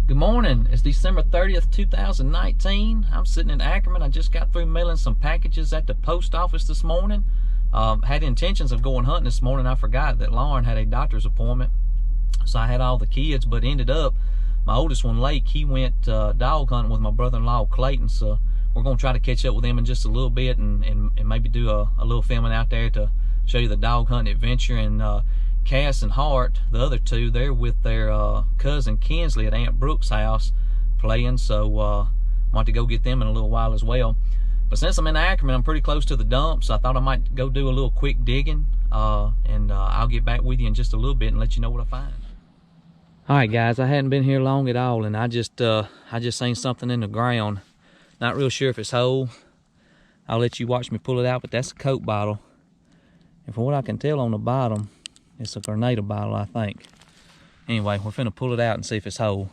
Good morning. It's December 30th, 2019. I'm sitting in Ackerman. I just got through mailing some packages at the post office this morning. Had intentions of going hunting this morning. I forgot that Lauren had a doctor's appointment. So I had all the kids, but ended up, my oldest one, Lake, he went dog hunting with my brother-in-law, Clayton. So we're going to try to catch up with him in just a little bit and maybe do a little filming out there to show you the dog hunting adventure. And Cass and Hart, the other two, they're with their cousin Kinsley at Aunt Brooks' house playing, so want to go get them in a little while as well. But since I'm in Ackerman, I'm pretty close to the dump, so I thought I might go do a little quick digging, and I'll get back with you in just a little bit and let you know what I find. All right, guys, I hadn't been here long at all, and I just seen something in the ground. Not real sure if it's whole. I'll let you watch me pull it out, but that's a Coke bottle, and from what I can tell on the bottom, it's a Grenada bottle, I think. Anyway, we're finna pull it out and see if it's whole.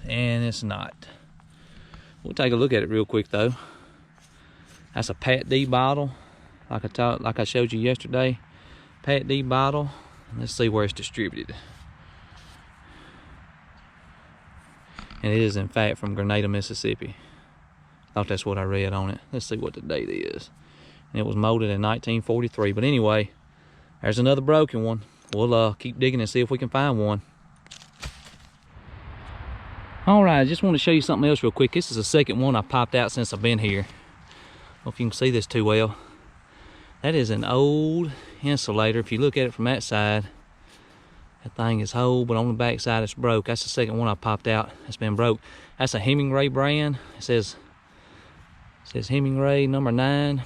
And it's not. We'll take a look at it real quick though. That's a Pat D bottle, like I showed you yesterday. Pat D bottle. Let's see where it's distributed. And it is in fact from Grenada, Mississippi. Thought that's what I read on it. Let's see what the date is. And it was molded in 1943. But anyway, there's another broken one. We'll keep digging and see if we can find one. All right, I just want to show you something else real quick. This is the second one I popped out since I've been here. I don't know if you can see this too well. That is an old insulator. If you look at it from that side, that thing is whole, but on the back side it's broke. That's the second one I popped out that's been broke. That's a Hemingway brand. It says Hemingway number 9.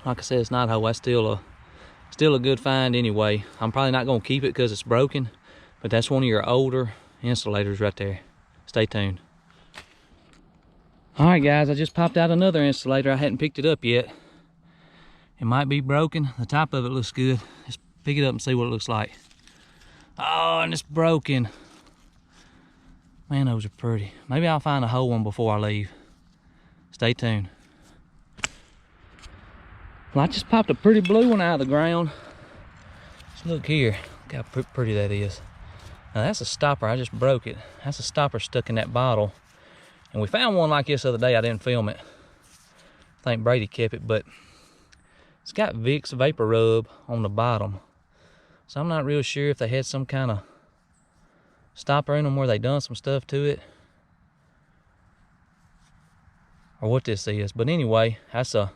Like I said, it's not whole. That's still a good find anyway. I'm probably not gonna keep it because it's broken, but that's one of your older insulators right there. Stay tuned. All right, guys, I just popped out another insulator. I hadn't picked it up yet. It might be broken. The top of it looks good. Let's pick it up and see what it looks like. Oh, and it's broken. Man, those are pretty. Maybe I'll find a whole one before I leave. Stay tuned. Well, I just popped a pretty blue one out of the ground. Just look here. Look how pretty that is. Now that's a stopper. I just broke it. That's a stopper stuck in that bottle. And we found one like this the other day. I didn't film it. I think Brady kept it, but it's got Vicks Vapor Rub on the bottom. So I'm not real sure if they had some kind of stopper in them where they done some stuff to it, or what this is. But anyway, that's a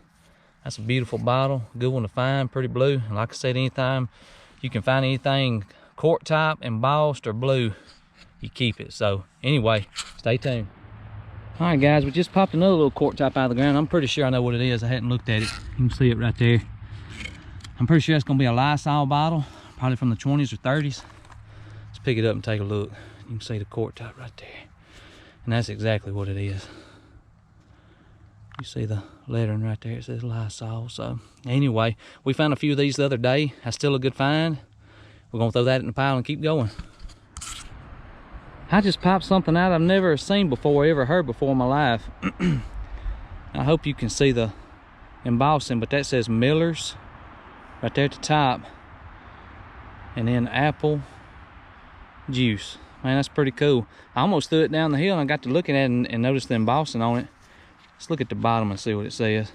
beautiful bottle, good one to find, pretty blue. And like I said, anytime you can find anything quart type, embossed, or blue, you keep it. So anyway, stay tuned. All right, guys, we just popped another little quart type out of the ground. I'm pretty sure I know what it is. I hadn't looked at it. You can see it right there. I'm pretty sure it's gonna be a Lysol bottle, probably from the 20s or 30s. Let's pick it up and take a look. You can see the quart type right there. And that's exactly what it is. You see the lettering right there, it says Lysol. So anyway, we found a few of these the other day. That's still a good find. We're gonna throw that in the pile and keep going. I just popped something out I've never seen before, ever heard before in my life. I hope you can see the embossing, but that says Miller's right there at the top. And then apple juice. Man, that's pretty cool. I almost threw it down the hill and I got to looking at it and noticed the embossing on it. Let's look at the bottom and see what it says.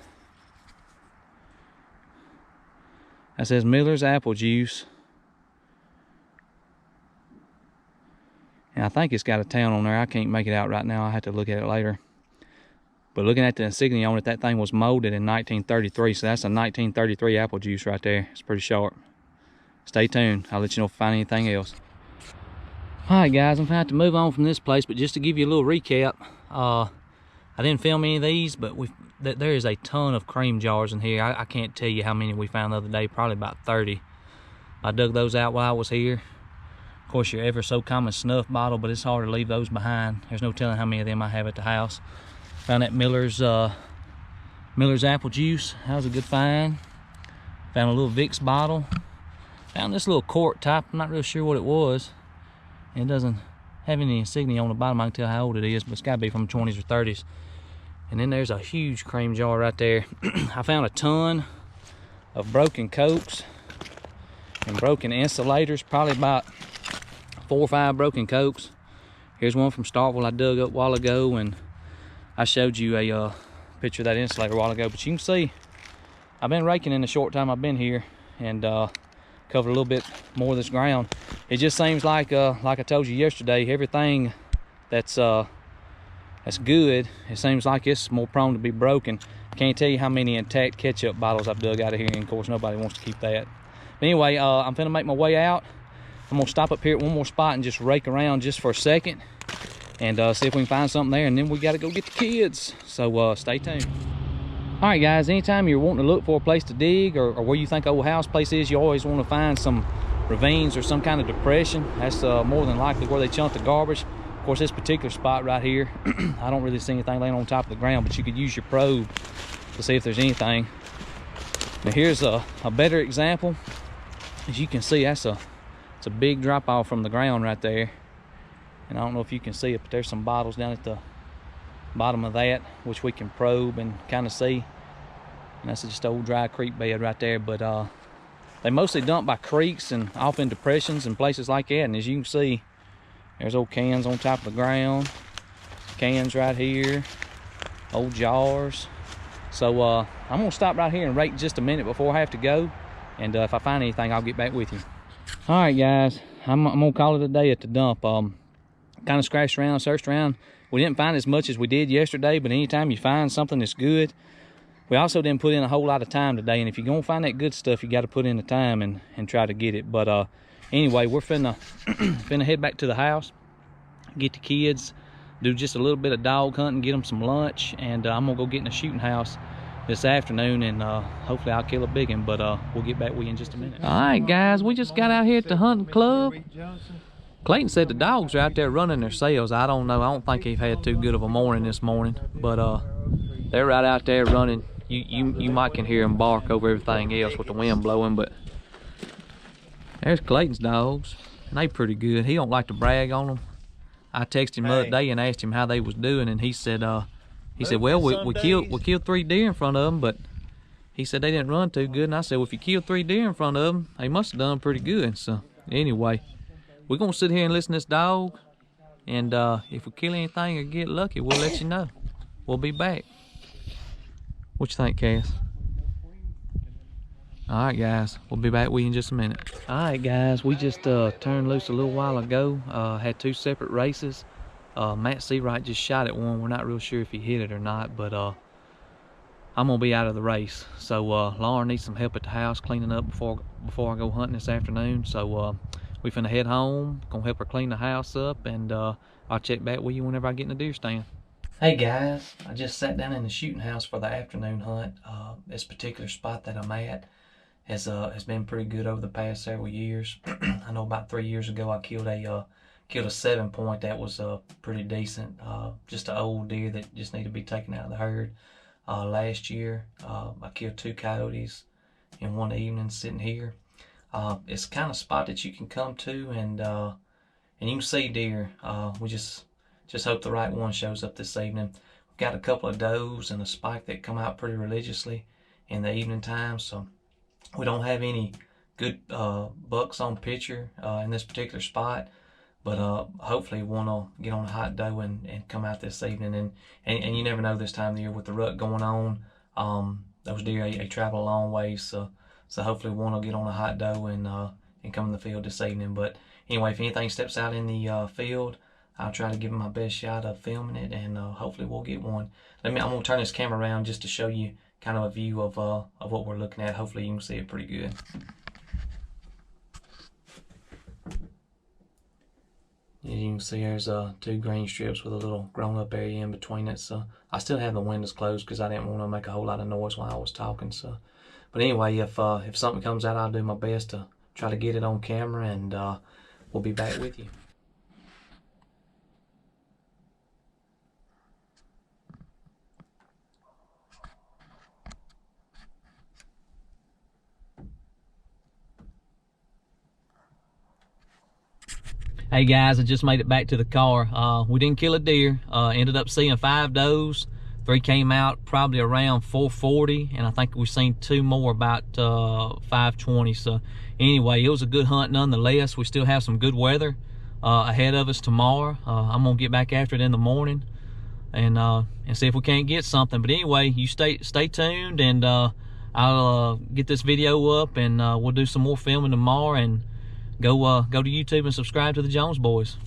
That says Miller's apple juice. And I think it's got a town on there. I can't make it out right now. I'll have to look at it later. But looking at the insignia on it, that thing was molded in 1933. So that's a 1933 apple juice right there. It's pretty sharp. Stay tuned. I'll let you know if I find anything else. All right, guys, I'm gonna have to move on from this place, but just to give you a little recap, I didn't film any of these, but there is a ton of cream jars in here. I can't tell you how many we found the other day, probably about 30. I dug those out while I was here. Of course, your ever so common snuff bottle, but it's hard to leave those behind. There's no telling how many of them I have at the house. Found that Miller's apple juice. That was a good find. Found a little Vicks bottle. Found this little quart type. I'm not real sure what it was. It doesn't have any insignia on the bottom. I can tell how old it is, but it's got to be from the 20s or 30s. And then there's a huge cream jar right there. I found a ton of broken Cokes and broken insulators, probably about 4 or 5 broken cokes. Here's one from Starkville I dug up a while ago, and I showed you a picture of that insulator a while ago. But you can see I've been raking in the short time I've been here, and covered a little bit more of this ground. It just seems like I told you yesterday, everything that's good, it seems like it's more prone to be broken. Can't tell you how many intact ketchup bottles I've dug out of here, and of course nobody wants to keep that. But anyway, I'm finna make my way out. I'm gonna stop up here at one more spot and just rake around just for a second and see if we can find something there, and then we gotta go get the kids. So stay tuned. All right, guys, anytime you're wanting to look for a place to dig, or where you think old house place is, you always want to find some ravines or some kind of depression. That's more than likely where they chunk the garbage. Of course, this particular spot right here, I don't really see anything laying on top of the ground, but you could use your probe to see if there's anything. Now here's a better example. As you can see, it's a big drop off from the ground right there. And I don't know if you can see it, but there's some bottles down at the bottom of that, which we can probe and kind of see. And that's just old dry creek bed right there. But they mostly dump by creeks and off in depressions and places like that. And as you can see, there's old cans on top of the ground, cans right here, old jars. So I'm gonna stop right here and rake just a minute before I have to go, and if I find anything, I'll get back with you. All right, guys, I'm gonna call it a day at the dump. Kind of scratched around, searched around. We didn't find as much as we did yesterday, but anytime you find something that's good, we also didn't put in a whole lot of time today. And if you're gonna find that good stuff, you got to put in the time and try to get it. But anyway, we're finna head back to the house, get the kids, do just a little bit of dog hunting, get them some lunch, and I'm gonna go get in the shooting house this afternoon, and hopefully I'll kill a big one. But we'll get back with you in just a minute. All right, guys, we just got out here at the hunting club. Clayton said the dogs are out there running their cells. I don't know. I don't think they've had too good of a morning this morning, but they're right out there running. You might can hear them bark over everything else with the wind blowing, but there's Clayton's dogs, and they pretty good. He don't like to brag on them. I texted him the other day and asked him how they was doing, and he said well, we killed 3 deer in front of them, but he said they didn't run too good. And I said, well, if you killed 3 deer in front of them, they must have done pretty good. So anyway, we're gonna sit here and listen to this dog, and if we kill anything or get lucky, we'll let you know. We'll be back. What you think, Cass? All right, guys, we'll be back with you in just a minute. All right, guys, we just turned loose a little while ago. Had 2 separate races. Matt Seawright just shot at one. We're not real sure if he hit it or not, but I'm gonna be out of the race. So Lauren needs some help at the house cleaning up before I go hunting this afternoon. So we finna head home, gonna help her clean the house up, and I'll check back with you whenever I get in the deer stand. Hey guys, I just sat down in the shooting house for the afternoon hunt. This particular spot that I'm at has been pretty good over the past several years. I know about 3 years ago I killed a 7-point that was pretty decent. Just an old deer that just needed to be taken out of the herd. Last year I killed 2 coyotes in one evening sitting here. It's the kind of spot that you can come to and you can see deer. We just hope the right one shows up this evening. We've got a couple of does and a spike that come out pretty religiously in the evening time, so we don't have any good bucks on picture in this particular spot, but hopefully one will get on a hot doe and come out this evening. And you never know this time of the year with the rut going on. Those deer they travel a long ways, so hopefully one will get on a hot doe and come in the field this evening. But anyway, if anything steps out in the field, I'll try to give it my best shot of filming it, and hopefully we'll get one. I'm gonna turn this camera around just to show you kind of a view of what we're looking at. Hopefully you can see it pretty good. As you can see, there's 2 green strips with a little grown-up area in between it. So I still have the windows closed because I didn't want to make a whole lot of noise while I was talking. So, but anyway, if something comes out, I'll do my best to try to get it on camera, and we'll be back with you. Hey guys, I just made it back to the car. We didn't kill a deer. Ended up seeing 5 does. 3 came out probably around 4:40, and I think we've seen 2 more about 5:20. So anyway, it was a good hunt nonetheless. We still have some good weather. ahead of us tomorrow. I'm gonna get back after it in the morning and see if we can't get something. But anyway, you stay tuned, and I'll get this video up, and we'll do some more filming tomorrow, and go to YouTube and subscribe to the Jones Boys.